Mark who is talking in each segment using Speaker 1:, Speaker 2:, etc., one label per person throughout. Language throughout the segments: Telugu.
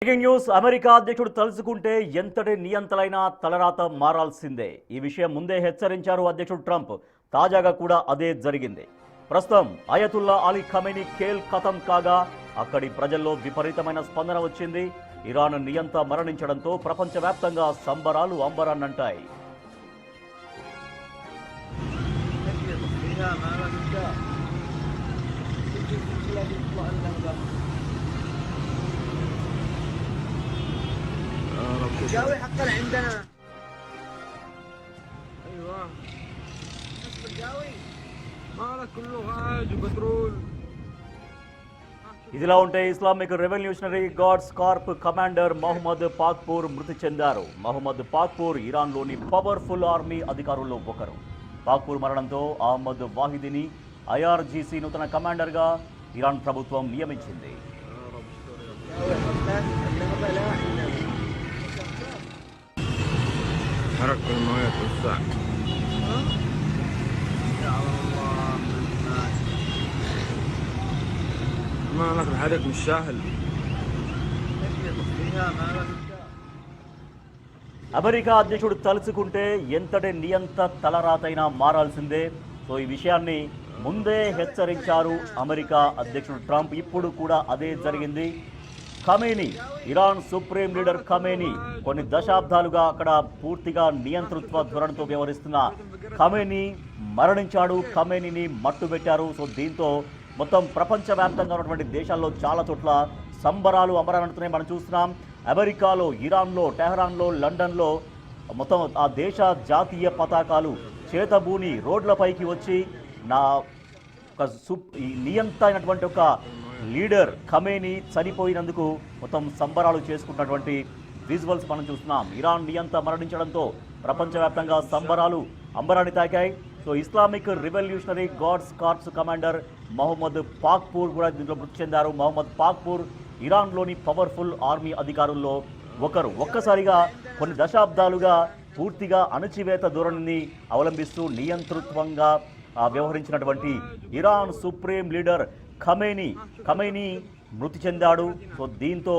Speaker 1: బ్రేకింగ్ న్యూస్ అమెరికా అధ్యక్షుడు తలుచుకుంటే ఎంతటి నియంతలైనా తలరాత మారాల్సిందే. ఈ విషయం ముందే హెచ్చరించారు అధ్యక్షుడు ట్రంప్. తాజాగా కూడా అదే జరిగింది. ప్రస్తుతం అయతుల్లా అలీ ఖమేనీ ఖేల్ ఖతం కాగా అక్కడి ప్రజల్లో విపరీతమైన స్పందన వచ్చింది. ఇరాన్ నియంత మరణించడంతో ప్రపంచవ్యాప్తంగా సంబరాలు అంబరాన్నంటాయి.
Speaker 2: الجوي حقا عندنا ايوه نصف الجوي مالك كله غاز وبترول.
Speaker 1: ఇదిలా ఉంటే Islamic revolutionary guards corp commander Mohammad Pakpour మృతి చెందారు. మహమ్మద్ పాక్పూర్ ఇరాన్లోని పవర్ఫుల్ ఆర్మీ అధికారుల్లో ఒకరు. పాక్పూర్ మరణంతో అహ్మద్ వాహిదీని ఐఆర్జీసీ నూతన కమాండర్గా ఇరాన్ ప్రభుత్వం నియమించింది.
Speaker 2: حرك المويه توسع يا الله ما لك الحرك مش سهل.
Speaker 1: అమెరికా అధ్యక్షుడు తలుచుకుంటే ఎంతటి నియంత తలరాతైనా మారాల్సిందే. సో ఈ విషయాన్ని ముందే హెచ్చరించారు అమెరికా అధ్యక్షుడు ట్రంప్. ఇప్పుడు కూడా అదే జరిగింది. Khamenei, Iran supreme leader Khamenei కొన్ని దశాబ్దాలుగా అక్కడ పూర్తిగా నియంతృత్వ ధోరణితో వ్యవహరిస్తున్న ఖమేనీ మరణించాడు. ఖమేనీని మట్టుబెట్టారు. సో దీంతో మొత్తం ప్రపంచవ్యాప్తంగా ఉన్నటువంటి దేశాల్లో చాలా చోట్ల సంబరాలు అంబరాన్నంటున్నాయి మనం చూస్తున్నాం. అమెరికాలో, ఇరాన్లో, టెహరాన్లో, లండన్లో మొత్తం ఆ దేశ జాతీయ పతాకాలు చేతబూని రోడ్లపైకి వచ్చి ఈ నియంత అయినటువంటి ఒక లీడర్ ఖమేనీ చనిపోయినందుకు మొత్తం సంబరాలు చేసుకుంటున్నటువంటి విజువల్స్ మనం చూస్తున్నాం. ఇరాన్ నియంత మరణించడంతో ప్రపంచవ్యాప్తంగా సంబరాలు అంబరాన్ని తాకాయి. So Islamic revolutionary guards corps commander Mohammad Pakpour కూడా దీంట్లో మృతి చెందారు. మహమ్మద్ పాక్పూర్ ఇరాన్లోని పవర్ఫుల్ ఆర్మీ అధికారుల్లో ఒకరు. ఒక్కసారిగా కొన్ని దశాబ్దాలుగా పూర్తిగా అణచివేత ధోరణిని అవలంబిస్తూ నియంతృత్వంగా వ్యవహరించినటువంటి ఇరాన్ సుప్రీం లీడర్ ఖమేనీ మృతి చెందాడు. సో దీంతో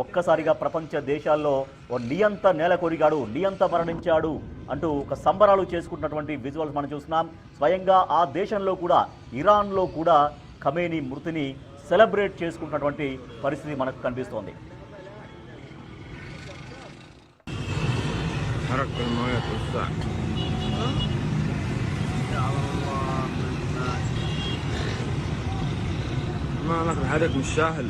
Speaker 1: ఒక్కసారిగా ప్రపంచ దేశాల్లో ఓ నియంత నేలకొరిగాడు, నియంత మరణించాడు అంటూ ఒక సంబరాలు చేసుకుంటున్నటువంటి విజువల్స్ మనం చూస్తున్నాం. స్వయంగా ఆ దేశంలో కూడా, ఇరాన్లో కూడా ఖమేనీ మృతిని సెలబ్రేట్ చేసుకుంటున్నటువంటి పరిస్థితి మనకు కనిపిస్తోంది.
Speaker 2: ما لك الحرك مش سهل.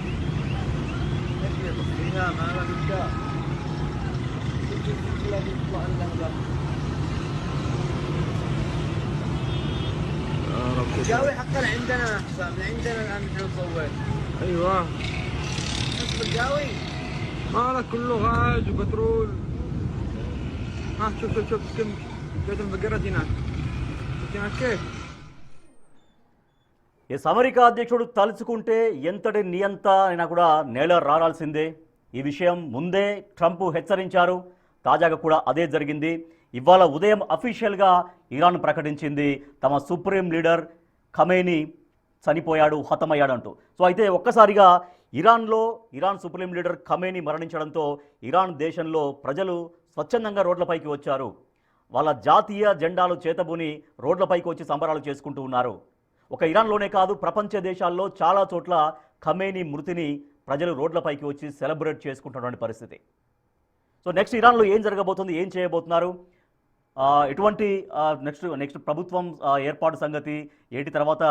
Speaker 2: الجوي حقا عندنا احسن من عندنا الان نحن نصور. ايوه نصف الجوي مالك كله غاز وبترول. ها شوف كم كيف انفجرت هناك. شفت هناك كيف.
Speaker 1: అమెరికా అధ్యక్షుడు తలుచుకుంటే ఎంతటి నియంత అయినా కూడా నేల రారాల్సిందే. ఈ విషయం ముందే ట్రంప్ హెచ్చరించారు. తాజాగా కూడా అదే జరిగింది. ఇవాళ ఉదయం అఫీషియల్గా ఇరాన్ ప్రకటించింది తమ సుప్రీం లీడర్ ఖమేనీ చనిపోయాడు, హతమయ్యాడు అంటూ. సో అయితే ఒక్కసారిగా ఇరాన్ సుప్రీం లీడర్ ఖమేనీ మరణించడంతో ఇరాన్ దేశంలో ప్రజలు స్వచ్ఛందంగా రోడ్లపైకి వచ్చారు. వాళ్ళ జాతీయ జెండాలు చేతబూని రోడ్లపైకి వచ్చి సంబరాలు చేసుకుంటూ ఉన్నారు. ఒక ఇరాన్లోనే కాదు, ప్రపంచ దేశాల్లో చాలా చోట్ల ఖమేనీ మృతిని ప్రజలు రోడ్లపైకి వచ్చి సెలబ్రేట్ చేసుకుంటున్నటువంటి పరిస్థితి. సో నెక్స్ట్ ఇరాన్లో ఏం జరగబోతుంది, ఏం చేయబోతున్నారు, ఎటువంటి నెక్స్ట్ ప్రభుత్వం ఏర్పాటు సంగతి ఏంటి, తర్వాత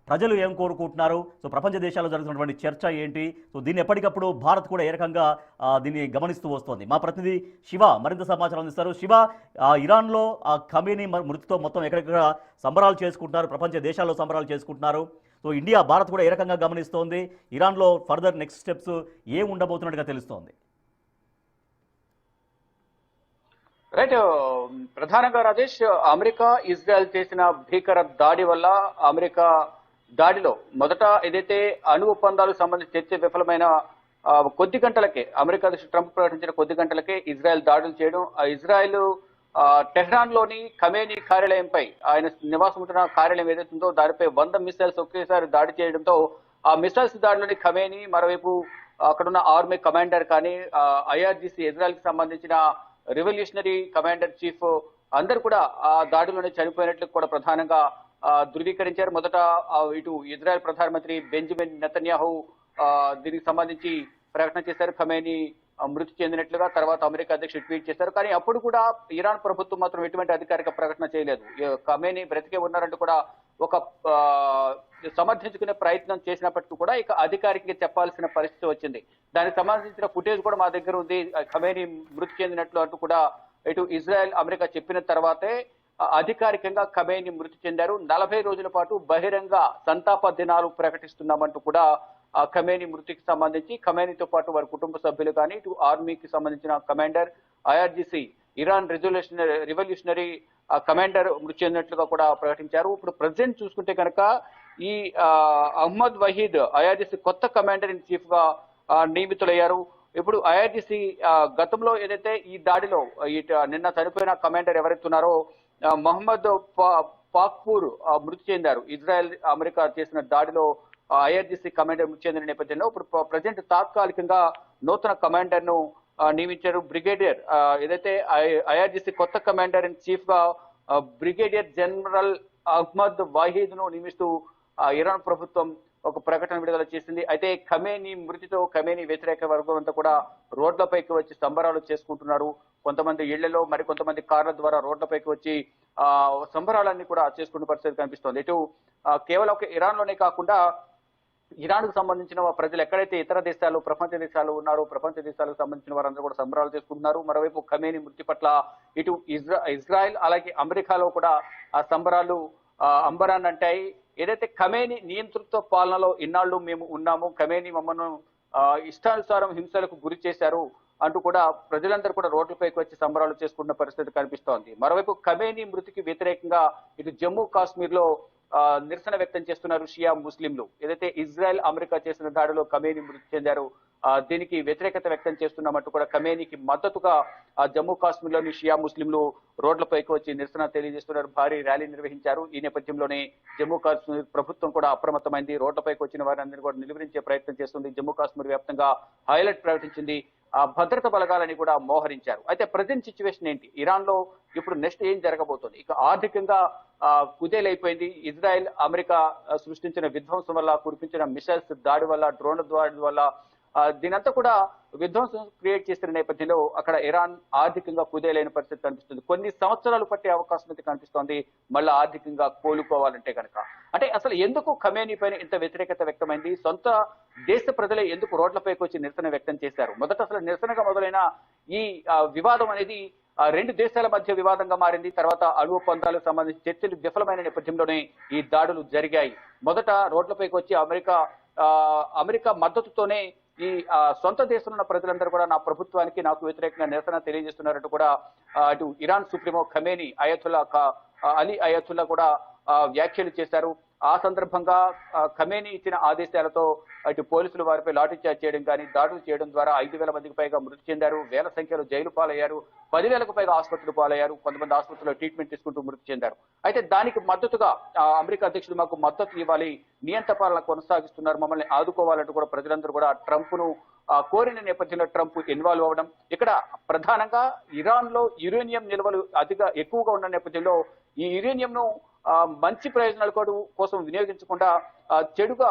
Speaker 1: ప్రజలు ఏం కోరుకుంటున్నారు, సో ప్రపంచ దేశాల్లో జరుగుతున్నటువంటి చర్చ ఏంటి, సో దీన్ని ఎప్పటికప్పుడు భారత్ కూడా ఏ రకంగా దీన్ని గమనిస్తూ వస్తోంది. మా ప్రతినిధి శివ మరింత సమాచారం అందిస్తారు. శివ, ఇరాన్లో ఖమేనీ మృతితో మొత్తం ఎక్కడెక్కడ సంబరాలు చేసుకుంటున్నారు, ప్రపంచ దేశాల్లో సంబరాలు చేసుకుంటున్నారు, సో ఇండియా, భారత్ కూడా ఏ రకంగా గమనిస్తోంది, ఇరాన్లో ఫర్దర్ నెక్స్ట్ స్టెప్స్ ఏం ఉండబోతున్నట్టుగా తెలుస్తోంది?
Speaker 3: రైట్, ప్రధానంగా రాజేష్, అమెరికా ఇజ్రాయెల్ చేసిన భీకర దాడి వల్ల అమెరికా దాడిలో మొదట ఏదైతే అణు ఒప్పందాలకు సంబంధించి చర్చ విఫలమైన కొద్ది గంటలకే, అమెరికా అధ్యక్షుడు ట్రంప్ ప్రకటించిన కొద్ది గంటలకే ఇజ్రాయెల్ దాడులు చేయడం, ఇజ్రాయెల్ టెహ్రాన్ లోని ఖమేనీ కార్యాలయంపై, ఆయన నివాసం ఉంటున్న కార్యాలయం ఏదైతుందో దానిపై 100 మిసైల్స్ ఒకేసారి దాడి చేయడంతో ఆ మిసైల్స్ దాడిలోని ఖమేనీ, మరోవైపు అక్కడున్న ఆర్మీ కమాండర్ కానీ ఐఆర్జీసీ ఇజ్రాయెల్ కి సంబంధించిన రెవల్యూషనరీ కమాండర్ చీఫ్ అందరూ కూడా ఆ దాడిలోనే చనిపోయినట్లు కూడా ప్రధానంగా ధృవీకరించారు. మొదట ఇటు ఇజ్రాయెల్ ప్రధానమంత్రి బెంజమిన్ నెతన్యాహు దీనికి సంబంధించి ప్రకటన చేశారు, ఖమేనీ మృతి చెందినట్లుగా. తర్వాత అమెరికా అధ్యక్షుడు ట్వీట్ చేశారు. కానీ అప్పుడు కూడా ఇరాన్ ప్రభుత్వం మాత్రం ఎటువంటి అధికారిక ప్రకటన చేయలేదు. ఖమేనీ బ్రతికే ఉన్నారంటూ కూడా ఒక సమర్థించుకునే ప్రయత్నం చేసినప్పటికీ కూడా ఇక అధికారికంగా చెప్పాల్సిన పరిస్థితి వచ్చింది. దానికి సంబంధించిన ఫుటేజ్ కూడా మా దగ్గర ఉంది. ఖమేనీ మృతి చెందినట్లు అంటూ కూడా ఇటు ఇజ్రాయెల్ అమెరికా చెప్పిన తర్వాతే అధికారికంగా ఖమేనీ మృతి చెందారు. 40 రోజుల పాటు బహిరంగ సంతాప దినాలు ప్రకటిస్తున్నామంటూ కూడా ఖమేనీ మృతికి సంబంధించి ఖమేనీతో పాటు వారి కుటుంబ సభ్యులు కానీ ఇటు ఆర్మీకి సంబంధించిన commander IRGC Iran revolutionary commander మృతి చెందినట్లుగా కూడా ప్రకటించారు. ఇప్పుడు ప్రెసిడెంట్ చూసుకుంటే కనుక ఈ అహ్మద్ వహీద్ ఐఆర్జీసీ కొత్త కమాండర్ ఇన్ చీఫ్ గా నియమితులయ్యారు. ఇప్పుడు ఐఆర్జీసీ గతంలో ఏదైతే ఈ దాడిలో నిన్న చనిపోయిన కమాండర్ ఎవరైతే ఉన్నారో మహమ్మద్ పాక్పూర్ మృతి చెందారు. ఇజ్రాయెల్ అమెరికా చేసిన దాడిలో ఐఆర్జీసీ కమాండర్ మృతి చెందిన నేపథ్యంలో ఇప్పుడు ప్రజెంట్ తాత్కాలికంగా నూతన కమాండర్ ను నియమించారు. బ్రిగేడియర్ ఏదైతే ఐఆర్జీసీ కొత్త కమాండర్ ఇన్ చీఫ్ గా బ్రిగేడియర్ జనరల్ అహ్మద్ వాహీద్ ను నియమిస్తూ ఇరాన్ ప్రభుత్వం ఒక ప్రకటన విడుదల చేసింది. అయితే ఖమేనీ మృతితో ఖమేనీ వ్యతిరేక వర్గం అంతా కూడా రోడ్లపైకి వచ్చి సంబరాలు చేసుకుంటున్నారు. కొంతమంది ఇళ్లలో మరి కొంతమంది కార్ల ద్వారా రోడ్లపైకి వచ్చి సంబరాలన్నీ కూడా చేసుకునే పరిస్థితి కనిపిస్తోంది. ఇటు కేవలం ఒక ఇరాన్ లోనే కాకుండా ఇరాన్ కు సంబంధించిన ప్రజలు ఎక్కడైతే ఇతర దేశాలు ప్రపంచ దేశాలు ఉన్నారో ప్రపంచ దేశాలకు సంబంధించిన వారందరూ కూడా సంబరాలు చేసుకుంటున్నారు. మరోవైపు ఖమేనీ మృతి పట్ల ఇటు ఇజ్రాయెల్ అలాగే అమెరికాలో కూడా ఆ సంబరాలు అంబరాన్ని అంటాయి. ఏదైతే ఖమేనీ నియంతృత్వ పాలనలో ఇన్నాళ్ళు మేము ఉన్నాము, ఖమేనీ మమ్మల్ని ఇష్టానుసారం హింసలకు గురి చేశారు అంటూ కూడా ప్రజలందరూ కూడా రోడ్లపైకి వచ్చి సంబరాలు చేసుకున్న పరిస్థితి కనిపిస్తోంది. మరోవైపు ఖమేనీ మృతికి వ్యతిరేకంగా ఇటు జమ్మూ కాశ్మీర్ లో నిరసన వ్యక్తం చేస్తున్నారు షియా ముస్లింలు. ఏదైతే ఇజ్రాయెల్ అమెరికా చేసిన దాడిలో ఖమేనీ మృతి చెందారు, దీనికి వ్యతిరేకత వ్యక్తం చేస్తున్నామంటూ కూడా ఖమేనీకి మద్దతుగా జమ్మూ కాశ్మీర్ లోని షియా ముస్లింలు రోడ్లపైకి వచ్చి నిరసన తెలియజేస్తున్నారు. భారీ ర్యాలీ నిర్వహించారు. ఈ నేపథ్యంలోనే జమ్మూ కాశ్మీర్ ప్రభుత్వం కూడా అప్రమత్తమైంది. రోడ్లపైకి వచ్చిన వారందరినీ కూడా నిలువరించే ప్రయత్నం చేస్తుంది. జమ్మూ కాశ్మీర్ వ్యాప్తంగా హైలైట్ ప్రకటించింది. భద్రత బలగాలని కూడా మోహరించారు. అయితే ప్రజెంట్ సిచ్యువేషన్ ఏంటి? ఇరాన్ లో ఇప్పుడు నెక్స్ట్ ఏం జరగబోతోంది? ఇక ఆర్థికంగా కుదేలైపోయింది. ఇజ్రాయెల్ అమెరికా సృష్టించిన విధ్వంసం వల్ల, కురిపించిన మిసైల్స్ దాడి వల్ల, డ్రోన్ దాడి వల్ల దీనంతా కూడా విధ్వంసం క్రియేట్ చేసిన నేపథ్యంలో అక్కడ ఇరాన్ ఆర్థికంగా కుదేలైన పరిస్థితి కనిపిస్తుంది. కొన్ని సంవత్సరాలు పట్టే అవకాశం అయితే కనిపిస్తోంది మళ్ళీ ఆర్థికంగా కోలుకోవాలంటే కనుక. అంటే అసలు ఎందుకు ఖమేనీ పైన ఇంత వ్యతిరేకత వ్యక్తమైంది? సొంత దేశ ప్రజలే ఎందుకు రోడ్లపైకి వచ్చి నిరసన వ్యక్తం చేశారు? మొదట అసలు నిరసనగా మొదలైన ఈ వివాదం అనేది రెండు దేశాల మధ్య వివాదంగా మారింది. తర్వాత అణు ఒప్పందాలకు సంబంధించి చర్చలు విఫలమైన నేపథ్యంలోనే ఈ దాడులు జరిగాయి. మొదట రోడ్లపైకి వచ్చి అమెరికా మద్దతుతోనే ఈ సొంత దేశంలో ఉన్న ప్రజలందరూ కూడా నా ప్రభుత్వానికి నాకు వ్యతిరేకంగా నిరసన తెలియజేస్తున్నారంటూ కూడా అటు Iran supremo Khamenei Ali Ayatollah కూడా వ్యాఖ్యలు చేశారు. ఆ సందర్భంగా ఖమేనీ ఇచ్చిన ఆదేశాలతో అటు పోలీసులు వారిపై లాఠీచార్జ్ చేయడం కానీ దాడులు చేయడం ద్వారా 5,000 మందికి పైగా మృతి చెందారు. వేల సంఖ్యలో జైలు పాలయ్యారు. 10,000కు పైగా ఆసుపత్రులు పాలయ్యారు. కొంతమంది ఆసుపత్రిలో ట్రీట్మెంట్ తీసుకుంటూ మృతి చెందారు. అయితే దానికి మద్దతుగా అమెరికా అధ్యక్షుడు మాకు మద్దతు ఇవ్వాలి, నియంత పాలన కొనసాగిస్తున్నారు, మమ్మల్ని ఆదుకోవాలంటూ కూడా ప్రజలందరూ కూడా ట్రంప్ ను కోరిన నేపథ్యంలో ట్రంప్ ఇన్వాల్వ్ అవ్వడం. ఇక్కడ ప్రధానంగా ఇరాన్ లో యురేనియం నిల్వలు ఎక్కువగా ఉన్న నేపథ్యంలో ఈ యురేనియం ను మంచి ప్రయోజనాల కోసం వినియోగించకుండా చెడుగా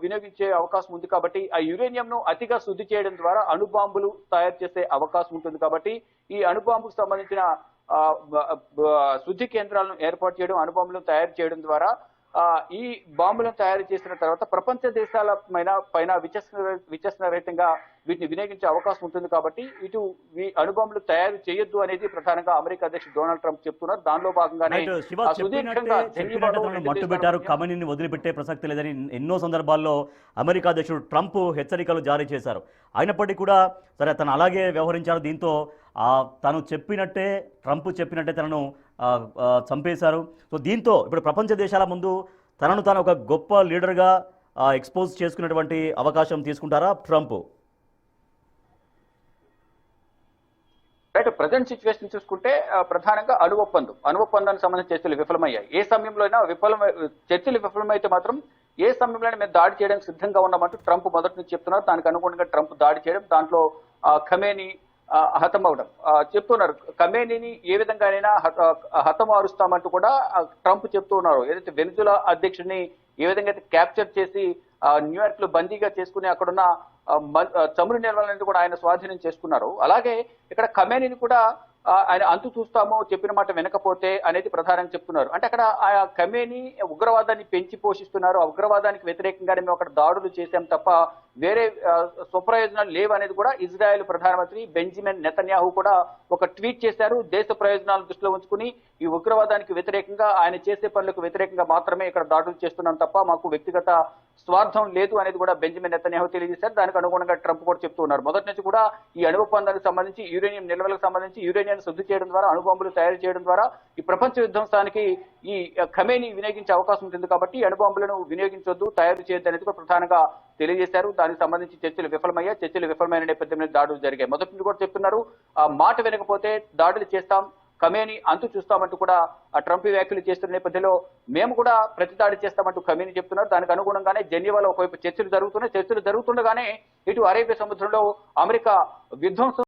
Speaker 3: వినియోగించే అవకాశం ఉంది. కాబట్టి ఆ యురేనియం ను అతిగా శుద్ధి చేయడం ద్వారా అణుబాంబులు తయారు చేసే అవకాశం ఉంటుంది. కాబట్టి ఈ అణుబాంబుకు సంబంధించిన శుద్ధి కేంద్రాలను ఏర్పాటు చేయడం, అణుబాంబులను తయారు చేయడం ద్వారా ఈ బాంబులను తయారు చేసిన తర్వాత ప్రపంచ దేశాల పైన విచక్షణ రహితంగా వీటిని వినియోగించే అవకాశం ఉంటుంది. కాబట్టి ఇటు ఈ అణుబాంబులు తయారు చేయొద్దు అనేది ప్రధానంగా అమెరికా అధ్యక్షుడు డొనాల్డ్ ట్రంప్ చెప్తున్నారు. దానిలో భాగంగానే
Speaker 1: మట్టుబెట్టారు. ఖమేనీని వదిలిపెట్టే ప్రసక్తి లేదని ఎన్నో సందర్భాల్లో అమెరికా అధ్యక్షుడు ట్రంప్ హెచ్చరికలు జారీ చేశారు. అయినప్పటికీ కూడా సరే తను అలాగే వ్యవహరించారు. దీంతో తను చెప్పినట్టే ట్రంప్ చెప్పినట్టే తనను చంపేశారు. సో దీంతో ఇప్పుడు ప్రపంచ దేశాల ముందు తనను తాను ఒక గొప్ప లీడర్గా ఎక్స్పోజ్ చేసుకునేటువంటి అవకాశం తీసుకుంటారా ట్రంప్?
Speaker 3: రైట్. ప్రజెంట్ సిచ్యువేషన్ చూసుకుంటే ప్రధానంగా అణు ఒప్పందానికి సంబంధించిన చర్చలు విఫలమయ్యాయి. ఏ సమయంలో అయినా చర్చలు విఫలమైతే మాత్రం ఏ సమయంలో మేము దాడి చేయడానికి సిద్ధంగా ఉన్నామంటూ ట్రంప్ మొదటి నుంచి చెప్తున్నారు. దానికి అనుగుణంగా ట్రంప్ దాడి చేయడం, దాంట్లో ఖమేని హతమవడం చెప్తున్నారు. ఖమేనీని ఏ విధంగానైనా హతమారుస్తామంటూ కూడా ట్రంప్ చెప్తూ ఉన్నారు. ఏదైతే వెనిజులా అధ్యక్షుడిని ఏ విధంగా అయితే క్యాప్చర్ చేసి న్యూయార్క్ లో బందీగా చేసుకుని అక్కడున్న చమురు నిల్వలన్నీ కూడా ఆయన స్వాధీనం చేసుకున్నారు. అలాగే ఇక్కడ ఖమేనీని కూడా ఆయన అంతు చూస్తామో చెప్పిన మాట వినకపోతే అనేది ప్రధానంగా చెప్తున్నారు. అంటే అక్కడ ఆ ఖమేనీ ఉగ్రవాదాన్ని పెంచి పోషిస్తున్నారు. ఆ ఉగ్రవాదానికి వ్యతిరేకంగానే మేము అక్కడ దాడులు చేశాం తప్ప వేరే స్వప్రయోజనాలు లేవు అనేది కూడా ఇజ్రాయెల్ ప్రధానమంత్రి బెంజమిన్ నెతన్యాహు కూడా ఒక ట్వీట్ చేశారు. దేశ ప్రయోజనాలను దృష్టిలో ఉంచుకుని ఈ ఉగ్రవాదానికి వ్యతిరేకంగా ఆయన చేసే పనులకు వ్యతిరేకంగా మాత్రమే ఇక్కడ దాడులు చేస్తున్నాం తప్ప మాకు వ్యక్తిగత స్వార్థం లేదు అనేది కూడా బెంజమిన్ నెతన్యాహు తెలియజేశారు. దానికి అనుగుణంగా ట్రంప్ కూడా చెప్తూ ఉన్నారు. మొదటి నుంచి కూడా ఈ అణు ఒప్పందానికి సంబంధించి యురేనియం నిల్వలకు సంబంధించి యురేనియాన్ని శుద్ధి చేయడం ద్వారా, అణుబాంబులు తయారు చేయడం ద్వారా ఈ ప్రపంచ విధ్వంసానికి ఈ ఖమేనీ వినియోగించే అవకాశం ఉంటుంది కాబట్టి అణుబాంబులను వినియోగించొద్దు, తయారు చేయొద్దు అనేది కూడా ప్రధానంగా తెలియజేశారు. దానికి సంబంధించి చర్చలు విఫలమయ్యాయి. చర్చలు విఫలమైన నేపథ్యంలో దాడులు జరిగాయి. మొదటి నుంచి కూడా చెప్తున్నారు, ఆ మాట వినకపోతే దాడులు చేస్తాం, ఖమేనీ అంతు చూస్తామంటూ కూడా ట్రంప్ వ్యాఖ్యలు చేస్తున్న నేపథ్యంలో మేము కూడా ప్రతి దాడి చేస్తామంటూ ఖమేనీ చెప్తున్నారు. దానికి అనుగుణంగానే జెనీవాలో ఒకవైపు చర్చలు జరుగుతున్నాయి. చర్చలు జరుగుతుండగానే ఇటు అరేబియా సముద్రంలో అమెరికా విధ్వంసం